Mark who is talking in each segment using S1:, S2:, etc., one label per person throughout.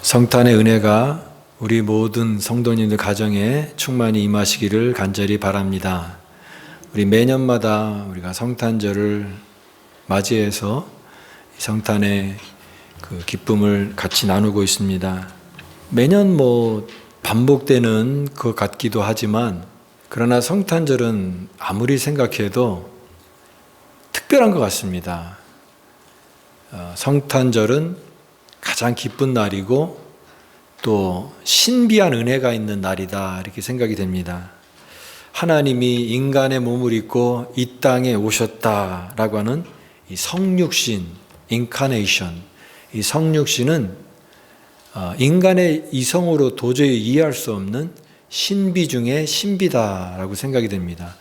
S1: 성탄의 은혜가 우리 모든 성도님들 가정에 충만히 임하시기를 간절히 바랍니다. 우리 매년마다 우리가 성탄절을 맞이해서 성탄의 그 기쁨을 같이 나누고 있습니다. 매년 반복되는 것 같기도 하지만 그러나 성탄절은 아무리 생각해도 특별한 것 같습니다. 성탄절은 가장 기쁜 날이고 또 신비한 은혜가 있는 날이다 이렇게 생각이 됩니다. 하나님이 인간의 몸을 입고 이 땅에 오셨다라고 하는 이 성육신, 인카네이션, 이 성육신은 인간의 이성으로 도저히 이해할 수 없는 신비 중에 신비다라고 생각이 됩니다.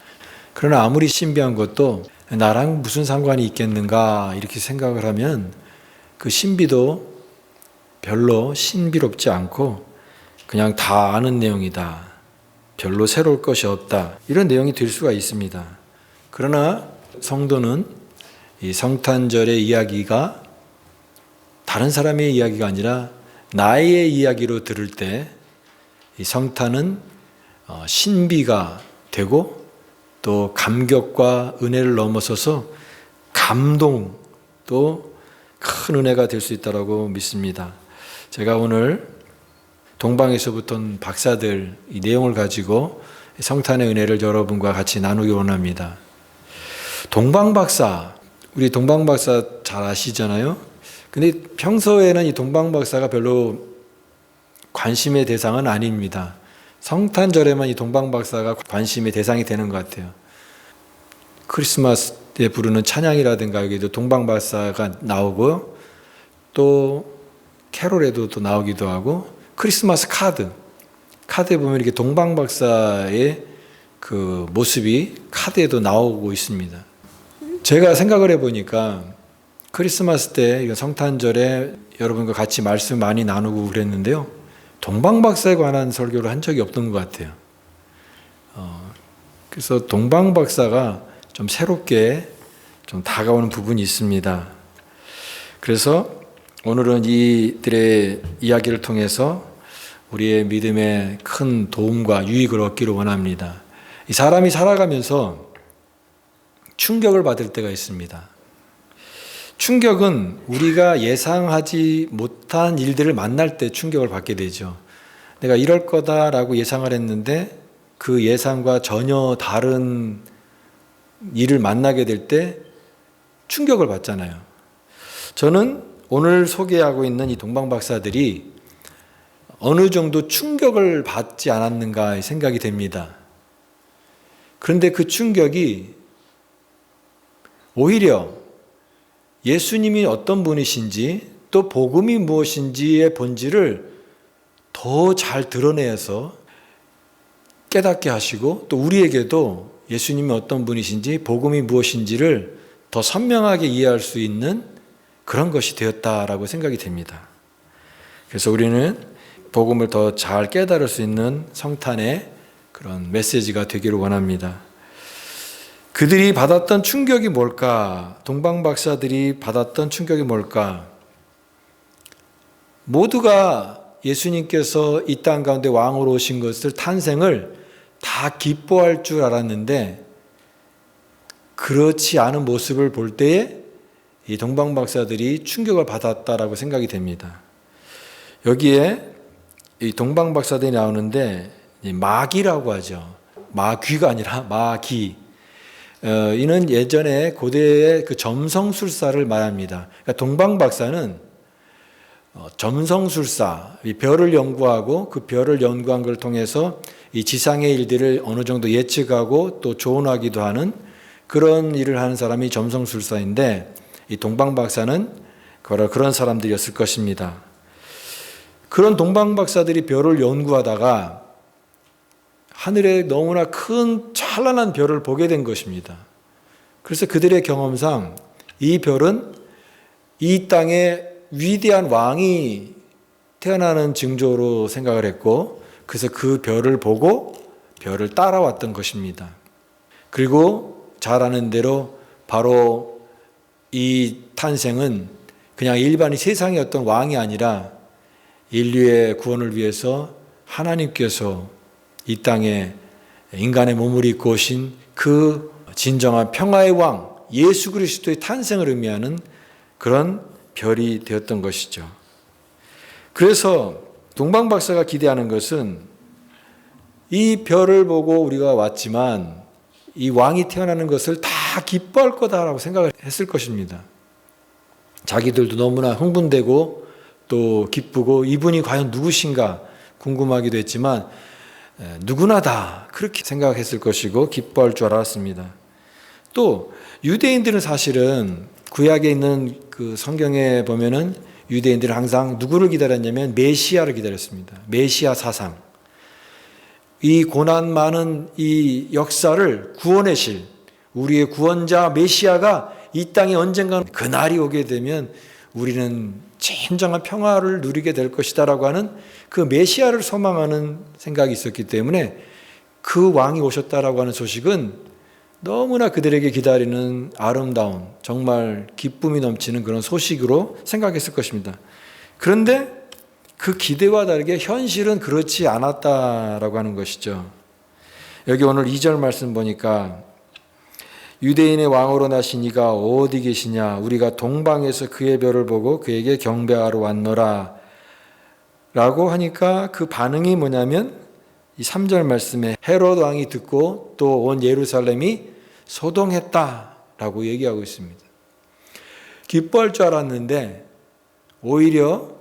S1: 그러나 아무리 신비한 것도 나랑 무슨 상관이 있겠는가 이렇게 생각을 하면 그 신비도 별로 신비롭지 않고 그냥 다 아는 내용이다. 별로 새로울 것이 없다. 이런 내용이 될 수가 있습니다. 그러나 성도는 이 성탄절의 이야기가 다른 사람의 이야기가 아니라 나의 이야기로 들을 때 이 성탄은 신비가 되고 또 감격과 은혜를 넘어서서 감동 또 큰 은혜가 될 수 있다고 믿습니다. 제가 오늘 동방에서부터 온 박사들 이 내용을 가지고 성탄의 은혜를 여러분과 같이 나누기 원합니다. 동방박사, 우리 동방박사 잘 아시잖아요. 근데 평소에는 이 동방박사가 별로 관심의 대상은 아닙니다. 성탄절에만 이 동방박사가 관심의 대상이 되는 것 같아요. 크리스마스 때 부르는 찬양이라든가 여기도 동방박사가 나오고 또 캐롤에도 또 나오기도 하고 크리스마스 카드에 보면 이렇게 동방박사의 그 모습이 카드에도 나오고 있습니다. 제가 생각을 해보니까 크리스마스 때 성탄절에 여러분과 같이 말씀 많이 나누고 그랬는데요. 동방박사에 관한 설교를 한 적이 없던 것 같아요. 그래서 동방박사가 좀 새롭게 좀 다가오는 부분이 있습니다. 그래서 오늘은 이들의 이야기를 통해서 우리의 믿음에 큰 도움과 유익을 얻기를 원합니다. 이 사람이 살아가면서 충격을 받을 때가 있습니다. 충격은 우리가 예상하지 못한 일들을 만날 때 충격을 받게 되죠. 내가 이럴 거다라고 예상을 했는데 그 예상과 전혀 다른 일을 만나게 될 때 충격을 받잖아요. 저는 오늘 소개하고 있는 이 동방박사들이 어느 정도 충격을 받지 않았는가 생각이 됩니다. 그런데 그 충격이 오히려 예수님이 어떤 분이신지 또 복음이 무엇인지의 본질을 더 잘 드러내서 깨닫게 하시고 또 우리에게도 예수님이 어떤 분이신지 복음이 무엇인지를 더 선명하게 이해할 수 있는 그런 것이 되었다라고 생각이 됩니다. 그래서 우리는 복음을 더 잘 깨달을 수 있는 성탄의 그런 메시지가 되기를 원합니다. 그들이 받았던 충격이 뭘까? 동방박사들이 받았던 충격이 뭘까? 모두가 예수님께서 이 땅 가운데 왕으로 오신 것을 탄생을 다 기뻐할 줄 알았는데 그렇지 않은 모습을 볼 때에 이 동방박사들이 충격을 받았다라고 생각이 됩니다. 여기에 이 동방박사들이 나오는데 마귀라고 하죠. 마귀가 아니라 마귀. 이는 예전에 고대의 그 점성술사를 말합니다. 그러니까 동방박사는 점성술사, 이 별을 연구하고 그 별을 연구한 걸 통해서 이 지상의 일들을 어느 정도 예측하고 또 조언하기도 하는 그런 일을 하는 사람이 점성술사인데 이 동방박사는 그런 사람들이었을 것입니다. 그런 동방박사들이 별을 연구하다가 하늘에 너무나 큰 찬란한 별을 보게 된 것입니다. 그래서 그들의 경험상 이 별은 이 땅에 위대한 왕이 태어나는 징조로 생각을 했고 그래서 그 별을 보고 별을 따라왔던 것입니다. 그리고 잘 아는 대로 바로 이 탄생은 그냥 일반인 세상의 어떤 왕이 아니라 인류의 구원을 위해서 하나님께서 이 땅에 인간의 몸을 입고 오신 그 진정한 평화의 왕 예수 그리스도의 탄생을 의미하는 그런 별이 되었던 것이죠. 그래서 동방 박사가 기대하는 것은 이 별을 보고 우리가 왔지만 이 왕이 태어나는 것을 다 기뻐할 거다라고 생각을 했을 것입니다. 자기들도 너무나 흥분되고 또 기쁘고 이분이 과연 누구신가 궁금하기도 했지만 누구나 다 그렇게 생각했을 것이고 기뻐할 줄 알았습니다. 또 유대인들은 사실은 구약에 있는 그 성경에 보면은 유대인들은 항상 누구를 기다렸냐면 메시아를 기다렸습니다. 메시아 사상. 이 고난 많은 이 역사를 구원하실 우리의 구원자 메시아가 이 땅에 언젠가 그날이 오게 되면 우리는 진정한 평화를 누리게 될 것이다라고 하는 그 메시아를 소망하는 생각이 있었기 때문에 그 왕이 오셨다라고 하는 소식은 너무나 그들에게 기다리는 아름다운 정말 기쁨이 넘치는 그런 소식으로 생각했을 것입니다. 그런데 그 기대와 다르게 현실은 그렇지 않았다라고 하는 것이죠. 여기 오늘 2절 말씀 보니까 유대인의 왕으로 나신 이가 어디 계시냐? 우리가 동방에서 그의 별을 보고 그에게 경배하러 왔노라 라고 하니까 그 반응이 뭐냐면 이 3절 말씀에 헤롯 왕이 듣고 또 온 예루살렘이 소동했다라고 얘기하고 있습니다. 기뻐할 줄 알았는데 오히려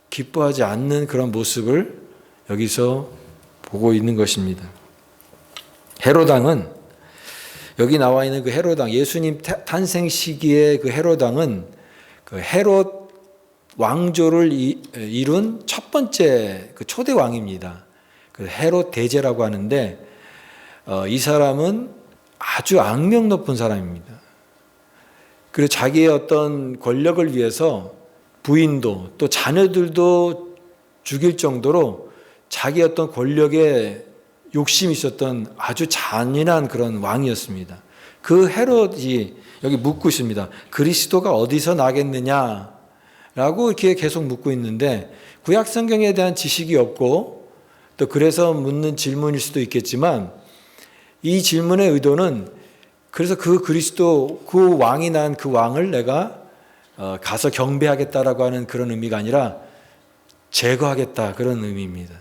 S1: 기뻐하지 않는 그런 모습을 여기서 보고 있는 것입니다. 헤롯 왕은 여기 나와 있는 그 헤롯 왕, 예수님 탄생 시기에 그 헤롯 왕은 그 헤롯 왕조를 이룬 첫 번째 그 초대 왕입니다. 그 헤롯 대제라고 하는데 이 사람은 아주 악명 높은 사람입니다. 그리고 자기의 어떤 권력을 위해서 부인도 또 자녀들도 죽일 정도로 자기의 어떤 권력에 욕심이 있었던 아주 잔인한 그런 왕이었습니다. 그 헤롯이 여기 묻고 있습니다. 그리스도가 어디서 나겠느냐? 라고 이렇게 계속 묻고 있는데 구약 성경에 대한 지식이 없고 또 그래서 묻는 질문일 수도 있겠지만 이 질문의 의도는 그래서 그 그리스도 그 왕이 난 그 왕을 내가 가서 경배하겠다라고 하는 그런 의미가 아니라 제거하겠다 그런 의미입니다.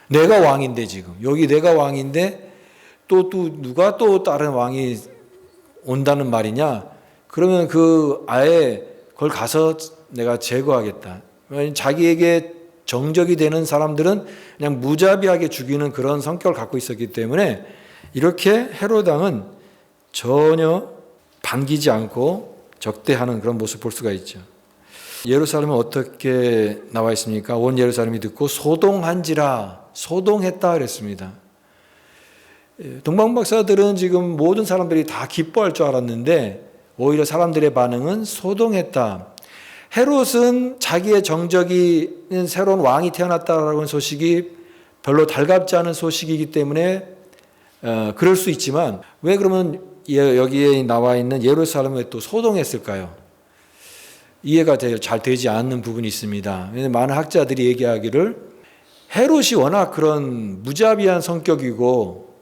S1: 내가 왕인데 지금 여기 내가 왕인데 또 누가 또 다른 왕이 온다는 말이냐? 그러면 그 아예 그걸 가서 내가 제거하겠다. 자기에게 정적이 되는 사람들은 그냥 무자비하게 죽이는 그런 성격을 갖고 있었기 때문에 이렇게 헤롯 왕은 전혀 반기지 않고 적대하는 그런 모습을 볼 수가 있죠. 예루살렘은 어떻게 나와 있습니까? 온 예루살렘이 듣고 소동한지라 소동했다 그랬습니다. 동방박사들은 지금 모든 사람들이 다 기뻐할 줄 알았는데 오히려 사람들의 반응은 소동했다. 헤롯은 자기의 정적이 새로운 왕이 태어났다라는 소식이 별로 달갑지 않은 소식이기 때문에 그럴 수 있지만 왜 그러면 여기에 나와 있는 예루살렘에 또 소동했을까요? 이해가 잘 되지 않는 부분이 있습니다. 많은 학자들이 얘기하기를 헤롯이 워낙 그런 무자비한 성격이고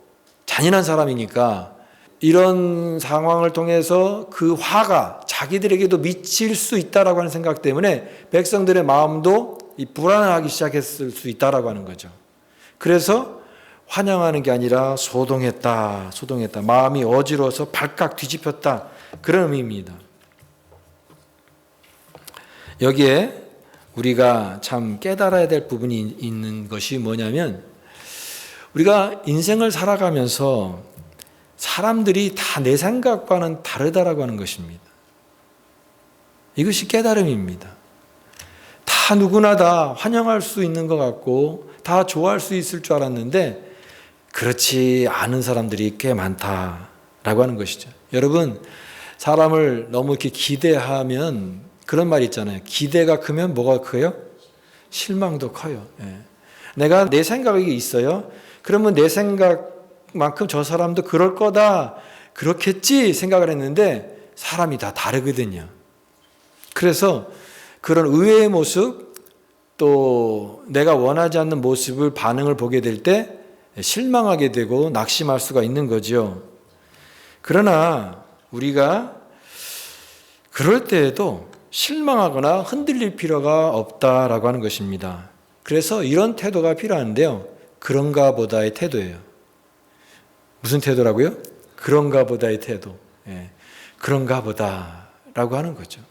S1: 잔인한 사람이니까 이런 상황을 통해서 그 화가 자기들에게도 미칠 수 있다라고 하는 생각 때문에 백성들의 마음도 불안하기 시작했을 수 있다라고 하는 거죠. 그래서 환영하는 게 아니라 소동했다. 마음이 어지러워서 발칵 뒤집혔다. 그런 의미입니다. 여기에 우리가 참 깨달아야 될 부분이 있는 것이 뭐냐면 우리가 인생을 살아가면서 사람들이 다 내 생각과는 다르다라고 하는 것입니다. 이것이 깨달음입니다. 다 누구나 다 환영할 수 있는 것 같고 다 좋아할 수 있을 줄 알았는데 그렇지 않은 사람들이 꽤 많다라고 하는 것이죠. 여러분, 사람을 너무 이렇게 기대하면 그런 말이 있잖아요. 기대가 크면 뭐가 커요? 실망도 커요. 내가 내 생각이 있어요. 그러면 내 생각만큼 저 사람도 그럴 거다, 그렇겠지 생각을 했는데 사람이 다 다르거든요. 그래서 그런 의외의 모습, 또 내가 원하지 않는 모습을 반응을 보게 될 때 실망하게 되고 낙심할 수가 있는 거죠. 그러나 우리가 그럴 때에도 실망하거나 흔들릴 필요가 없다라고 하는 것입니다. 그래서 이런 태도가 필요한데요. 그런가 보다의 태도예요. 무슨 태도라고요? 그런가 보다의 태도. 예. 그런가 보다라고 하는 거죠.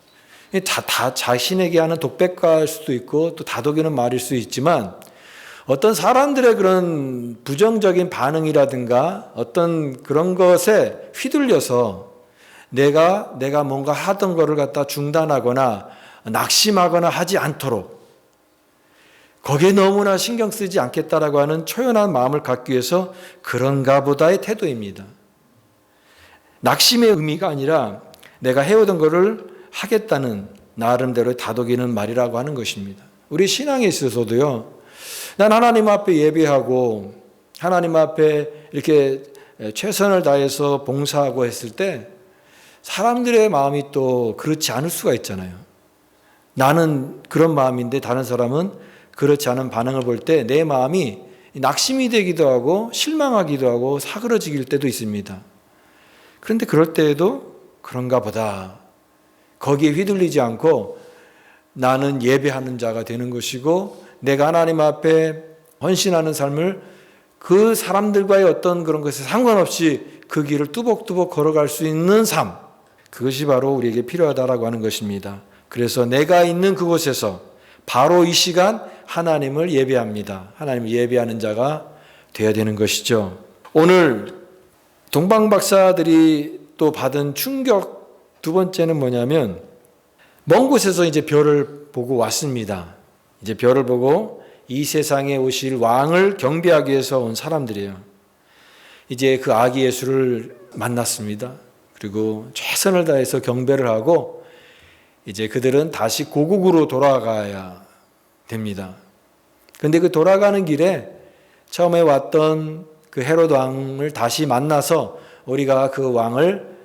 S1: 다 자신에게 하는 독백과일 수도 있고 또 다독이는 말일 수 있지만 어떤 사람들의 그런 부정적인 반응이라든가 어떤 그런 것에 휘둘려서 내가 뭔가 하던 거를 갖다 중단하거나 낙심하거나 하지 않도록 거기에 너무나 신경 쓰지 않겠다라고 하는 초연한 마음을 갖기 위해서 그런가 보다의 태도입니다. 낙심의 의미가 아니라 내가 해오던 거를 하겠다는 나름대로 다독이는 말이라고 하는 것입니다. 우리 신앙에 있어서도요. 난 하나님 앞에 예배하고 하나님 앞에 이렇게 최선을 다해서 봉사하고 했을 때 사람들의 마음이 또 그렇지 않을 수가 있잖아요. 나는 그런 마음인데 다른 사람은 그렇지 않은 반응을 볼 때 내 마음이 낙심이 되기도 하고 실망하기도 하고 사그러질 때도 있습니다. 그런데 그럴 때에도 그런가 보다. 거기에 휘둘리지 않고 나는 예배하는 자가 되는 것이고 내가 하나님 앞에 헌신하는 삶을 그 사람들과의 어떤 그런 것에 상관없이 그 길을 뚜벅뚜벅 걸어갈 수 있는 삶, 그것이 바로 우리에게 필요하다라고 하는 것입니다. 그래서 내가 있는 그곳에서 바로 이 시간 하나님을 예배합니다. 하나님을 예배하는 자가 되어야 되는 것이죠. 오늘 동방박사들이 또 받은 충격 두 번째는 뭐냐면 먼 곳에서 이제 별을 보고 왔습니다. 이제 별을 보고 이 세상에 오실 왕을 경배하기 위해서 온 사람들이에요. 이제 그 아기 예수를 만났습니다. 그리고 최선을 다해서 경배를 하고 이제 그들은 다시 고국으로 돌아가야 됩니다. 그런데 그 돌아가는 길에 처음에 왔던 그 헤롯 왕을 다시 만나서 우리가 그 왕을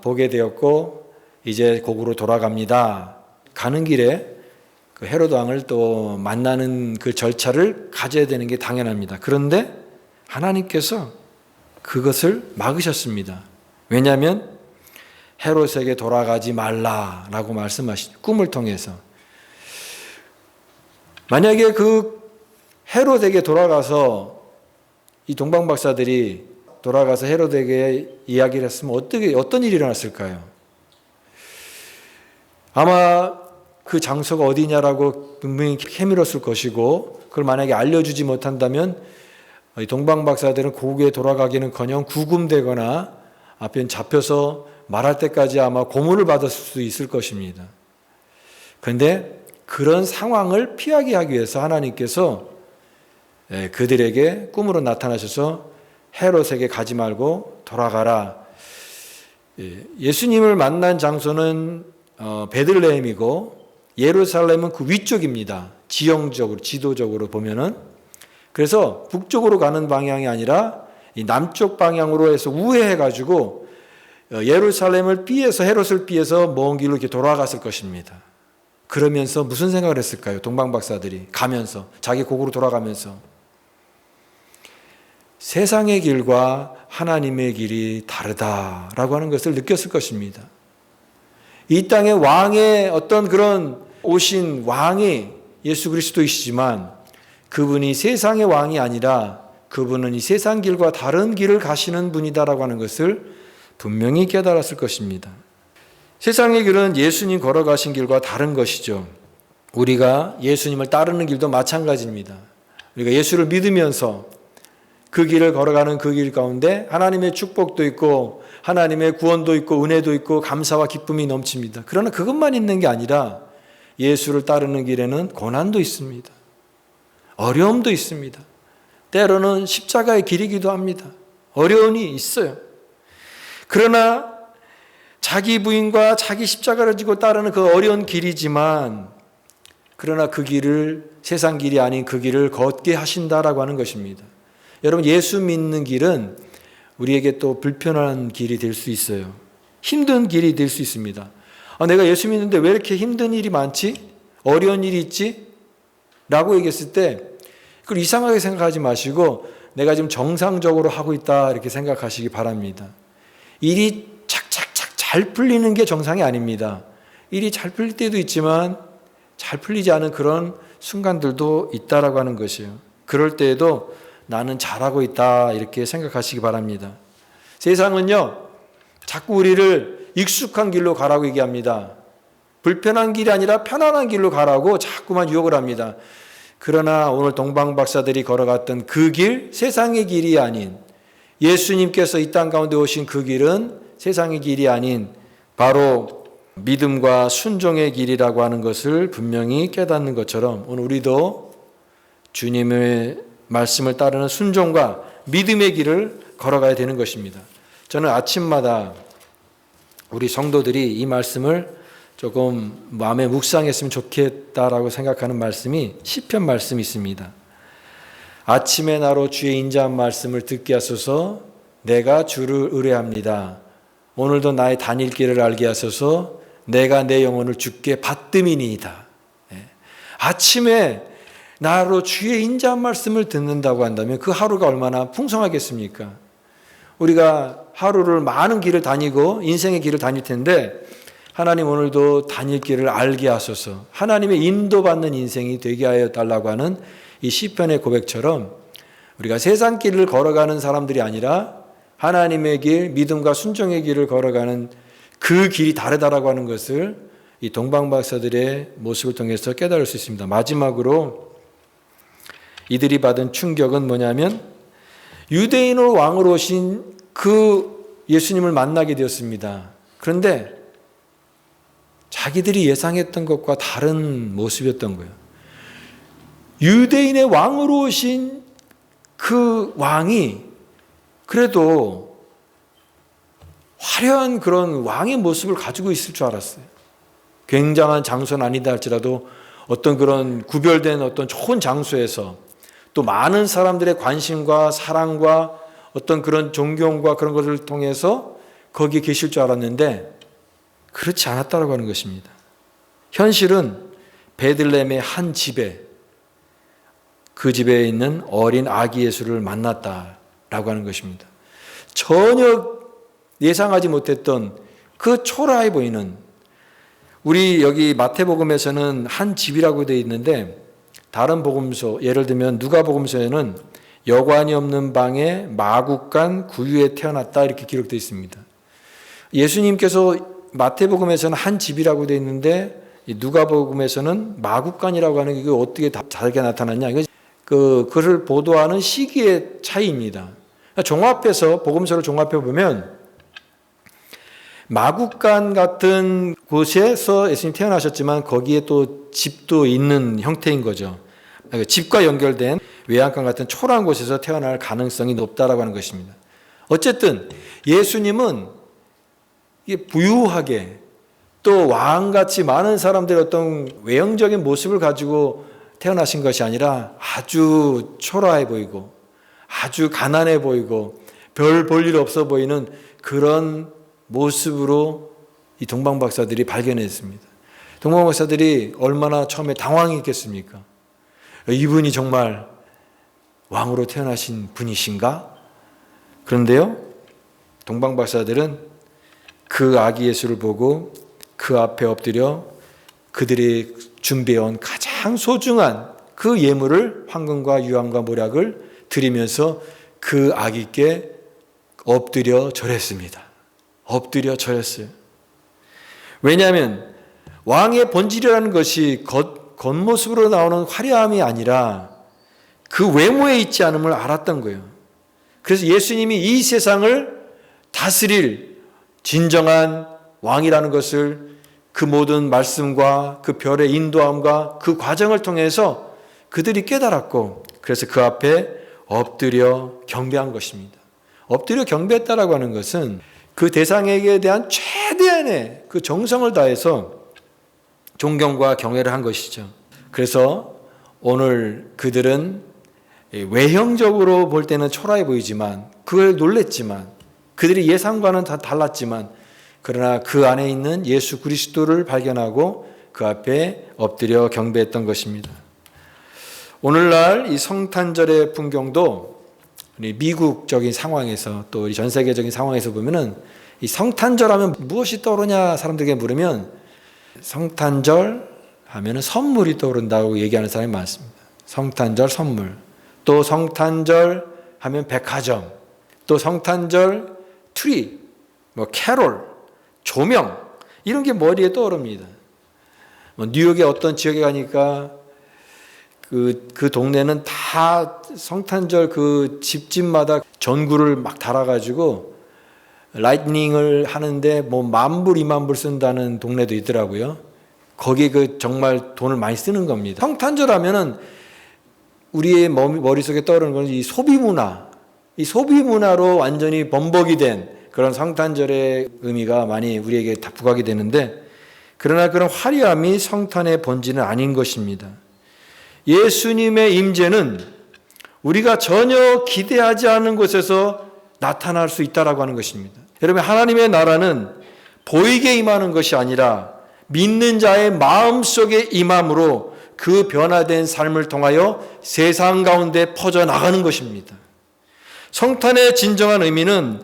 S1: 보게 되었고 이제 고국으로 돌아갑니다. 가는 길에 그 헤롯 왕을 또 만나는 그 절차를 가져야 되는 게 당연합니다. 그런데 하나님께서 그것을 막으셨습니다. 왜냐하면 헤롯에게 돌아가지 말라라고 말씀하신 꿈을 통해서 만약에 그 헤롯에게 돌아가서 이 동방박사들이 돌아가서 헤롯에게 이야기를 했으면 어떤 일이 일어났을까요? 아마 그 장소가 어디냐라고 분명히 캐밀었을 것이고 그걸 만약에 알려주지 못한다면 동방박사들은 고국에 돌아가기는커녕 구금되거나 앞에 잡혀서 말할 때까지 아마 고문을 받았을 수 있을 것입니다. 그런데 그런 상황을 피하게 하기 위해서 하나님께서 그들에게 꿈으로 나타나셔서 헤롯에게 가지 말고 돌아가라. 예수님을 만난 장소는 베들레헴이고 예루살렘은 그 위쪽입니다. 지형적으로, 지도적으로 보면은. 그래서 북쪽으로 가는 방향이 아니라 이 남쪽 방향으로 해서 우회해가지고 예루살렘을 피해서 헤롯을 피해서 먼 길로 이렇게 돌아갔을 것입니다. 그러면서 무슨 생각을 했을까요? 동방박사들이 가면서 자기 고국으로 돌아가면서 세상의 길과 하나님의 길이 다르다라고 하는 것을 느꼈을 것입니다. 이 땅의 왕의 어떤 그런 오신 왕이 예수 그리스도이시지만 그분이 세상의 왕이 아니라 그분은 이 세상 길과 다른 길을 가시는 분이다라고 하는 것을 분명히 깨달았을 것입니다. 세상의 길은 예수님 걸어가신 길과 다른 것이죠. 우리가 예수님을 따르는 길도 마찬가지입니다. 우리가 예수를 믿으면서 그 길을 걸어가는 그 길 가운데 하나님의 축복도 있고 하나님의 구원도 있고 은혜도 있고 감사와 기쁨이 넘칩니다. 그러나 그것만 있는 게 아니라 예수를 따르는 길에는 고난도 있습니다. 어려움도 있습니다. 때로는 십자가의 길이기도 합니다. 어려움이 있어요. 그러나 자기 부인과 자기 십자가를 지고 따르는 그 어려운 길이지만 그러나 그 길을 세상 길이 아닌 그 길을 걷게 하신다라고 하는 것입니다. 여러분 예수 믿는 길은 우리에게 또 불편한 길이 될 수 있어요. 힘든 길이 될 수 있습니다. 내가 예수 믿는데 왜 이렇게 힘든 일이 많지? 어려운 일이 있지? 라고 얘기했을 때 그걸 이상하게 생각하지 마시고 내가 지금 정상적으로 하고 있다 이렇게 생각하시기 바랍니다. 일이 착착착 잘 풀리는 게 정상이 아닙니다. 일이 잘 풀릴 때도 있지만 잘 풀리지 않은 그런 순간들도 있다라고 하는 것이에요. 그럴 때에도 나는 잘하고 있다 이렇게 생각하시기 바랍니다. 세상은요 자꾸 우리를 익숙한 길로 가라고 얘기합니다. 불편한 길이 아니라 편안한 길로 가라고 자꾸만 유혹을 합니다. 그러나 오늘 동방박사들이 걸어갔던 그 길, 세상의 길이 아닌 예수님께서 이 땅 가운데 오신 그 길은 세상의 길이 아닌 바로 믿음과 순종의 길이라고 하는 것을 분명히 깨닫는 것처럼 오늘 우리도 주님의 말씀을 따르는 순종과 믿음의 길을 걸어가야 되는 것입니다. 저는 아침마다 우리 성도들이 이 말씀을 조금 마음에 묵상했으면 좋겠다라고 생각하는 말씀이 시편 말씀이 있습니다. 아침에 나로 주의 인자한 말씀을 듣게 하소서. 내가 주를 의뢰합니다. 오늘도 나의 다닐 길을 알게 하소서. 내가 내 영혼을 주께 받음이니이다. 아침에 나로 주의 인자한 말씀을 듣는다고 한다면 그 하루가 얼마나 풍성하겠습니까? 우리가 하루를 많은 길을 다니고 인생의 길을 다닐 텐데 하나님 오늘도 다닐 길을 알게 하소서. 하나님의 인도받는 인생이 되게 하여 달라고 하는 이 시편의 고백처럼 우리가 세상 길을 걸어가는 사람들이 아니라 하나님의 길, 믿음과 순종의 길을 걸어가는 그 길이 다르다라고 하는 것을 이 동방박사들의 모습을 통해서 깨달을 수 있습니다. 마지막으로 이들이 받은 충격은 뭐냐면 유대인으로 왕으로 오신 그 예수님을 만나게 되었습니다. 그런데 자기들이 예상했던 것과 다른 모습이었던 거예요. 유대인의 왕으로 오신 그 왕이 그래도 화려한 그런 왕의 모습을 가지고 있을 줄 알았어요. 굉장한 장소는 아니다 할지라도 어떤 그런 구별된 어떤 좋은 장소에서 또 많은 사람들의 관심과 사랑과 어떤 그런 존경과 그런 것을 통해서 거기에 계실 줄 알았는데 그렇지 않았다고 하는 것입니다. 현실은 베들레헴의 한 집에 그 집에 있는 어린 아기 예수를 만났다라고 하는 것입니다. 전혀 예상하지 못했던 그 초라해 보이는 우리 여기 마태복음에서는 한 집이라고 되어 있는데 다른 복음서 예를 들면 누가복음서에는 여관이 없는 방에 마구간 구유에 태어났다 이렇게 기록되어 있습니다. 예수님께서 마태복음에서는 한 집이라고 되어 있는데 누가복음에서는 마구간이라고 하는 게 어떻게 다르게 나타났냐? 그것을 보도하는 시기의 차이입니다. 종합해서 복음서를 종합해 보면 마구간 같은 곳에서 예수님 태어나셨지만 거기에 또 집도 있는 형태인 거죠. 집과 연결된 외양간 같은 초라한 곳에서 태어날 가능성이 높다라고 하는 것입니다. 어쨌든 예수님은 부유하게 또 왕같이 많은 사람들의 어떤 외형적인 모습을 가지고 태어나신 것이 아니라 아주 초라해 보이고 아주 가난해 보이고 별 볼 일 없어 보이는 그런 모습으로 이 동방박사들이 발견했습니다. 동방박사들이 얼마나 처음에 당황했겠습니까? 이분이 정말 왕으로 태어나신 분이신가? 그런데요, 동방박사들은 그 아기 예수를 보고 그 앞에 엎드려 그들이 준비해온 가장 소중한 그 예물을 황금과 유황과 모략을 드리면서 그 아기께 엎드려 절했습니다. 엎드려 절했어요. 왜냐하면 왕의 본질이라는 것이 겉모습으로 나오는 화려함이 아니라 그 외모에 있지 않음을 알았던 거예요. 그래서 예수님이 이 세상을 다스릴 진정한 왕이라는 것을 그 모든 말씀과 그 별의 인도함과 그 과정을 통해서 그들이 깨달았고 그래서 그 앞에 엎드려 경배한 것입니다. 엎드려 경배했다라고 하는 것은 그 대상에게 대한 최대한의 그 정성을 다해서 존경과 경외를 한 것이죠. 그래서 오늘 그들은 외형적으로 볼 때는 초라해 보이지만 그걸 놀랬지만 그들이 예상과는 다 달랐지만 그러나 그 안에 있는 예수 그리스도를 발견하고 그 앞에 엎드려 경배했던 것입니다. 오늘날 이 성탄절의 풍경도 우리 미국적인 상황에서 또 우리 전 세계적인 상황에서 보면은 이 성탄절 하면 무엇이 떠오르냐 사람들에게 물으면 성탄절 하면은 선물이 떠오른다고 얘기하는 사람이 많습니다. 성탄절 선물. 또 성탄절 하면 백화점. 또 성탄절 트리, 캐롤, 조명 이런 게 머리에 떠오릅니다. 뉴욕의 어떤 지역에 가니까 그 동네는 다 성탄절 그 집집마다 전구를 막 달아가지고 라이트닝을 하는데 10,000불, 20,000불 쓴다는 동네도 있더라고요. 거기에 정말 돈을 많이 쓰는 겁니다. 성탄절 하면은 우리의 머릿속에 떠오르는 건 이 소비문화, 이 소비문화로 완전히 범벅이 된 그런 성탄절의 의미가 많이 우리에게 다 부각이 되는데, 그러나 그런 화려함이 성탄의 본질은 아닌 것입니다. 예수님의 임재는 우리가 전혀 기대하지 않은 곳에서 나타날 수 있다라고 하는 것입니다. 여러분, 하나님의 나라는 보이게 임하는 것이 아니라 믿는 자의 마음속에 임함으로 그 변화된 삶을 통하여 세상 가운데 퍼져나가는 것입니다. 성탄의 진정한 의미는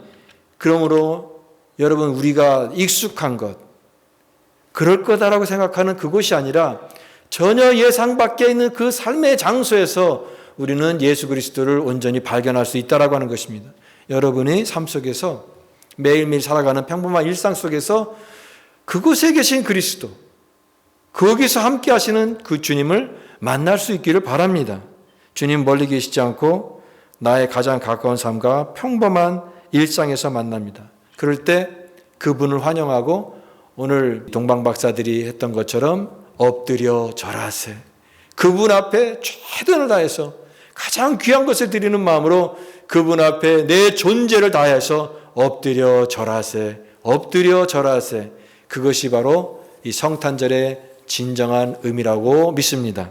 S1: 그러므로 여러분, 우리가 익숙한 것, 그럴 거다라고 생각하는 그것이 아니라 전혀 예상 밖에 있는 그 삶의 장소에서 우리는 예수 그리스도를 온전히 발견할 수 있다라고 하는 것입니다. 여러분의 삶 속에서 매일매일 살아가는 평범한 일상 속에서 그곳에 계신 그리스도, 거기서 함께 하시는 그 주님을 만날 수 있기를 바랍니다. 주님 멀리 계시지 않고 나의 가장 가까운 삶과 평범한 일상에서 만납니다. 그럴 때 그분을 환영하고 오늘 동방 박사들이 했던 것처럼 엎드려 절하세. 그분 앞에 최선을 다해서 가장 귀한 것을 드리는 마음으로 그분 앞에 내 존재를 다해서 엎드려 절하세. 엎드려 절하세. 그것이 바로 이 성탄절의 진정한 의미라고 믿습니다.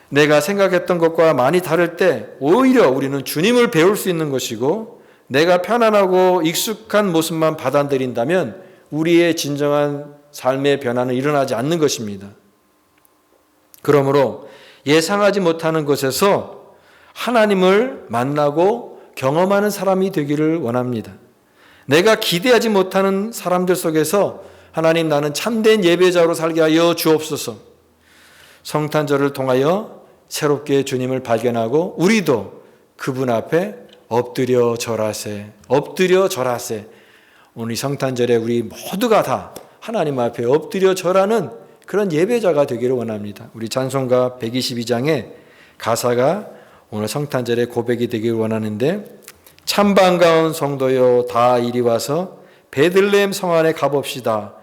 S1: 내가 생각했던 것과 많이 다를 때 오히려 우리는 주님을 배울 수 있는 것이고, 내가 편안하고 익숙한 모습만 받아들인다면 우리의 진정한 삶의 변화는 일어나지 않는 것입니다. 그러므로 예상하지 못하는 곳에서 하나님을 만나고 경험하는 사람이 되기를 원합니다. 내가 기대하지 못하는 사람들 속에서 하나님, 나는 참된 예배자로 살게 하여 주옵소서. 성탄절을 통하여 새롭게 주님을 발견하고 우리도 그분 앞에 엎드려 절하세. 엎드려 절하세. 오늘 성탄절에 우리 모두가 다 하나님 앞에 엎드려 절하는 그런 예배자가 되기를 원합니다. 우리 찬송가 122장의 가사가 오늘 성탄절의 고백이 되기를 원하는데, 참 반가운 성도여 다 이리 와서 베들레헴 성 안에 가봅시다.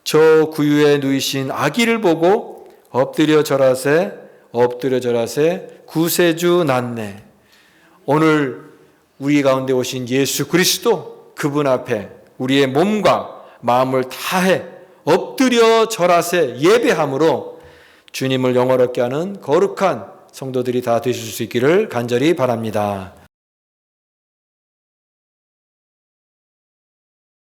S1: 저 구유에 누이신 아기를 보고 엎드려 절하세. 엎드려 절하세. 구세주 났네. 오늘 우리 가운데 오신 예수 그리스도, 그분 앞에 우리의 몸과 마음을 다해 엎드려 절하세 예배함으로 주님을 영화롭게 하는 거룩한 성도들이 다 되실 수 있기를 간절히 바랍니다.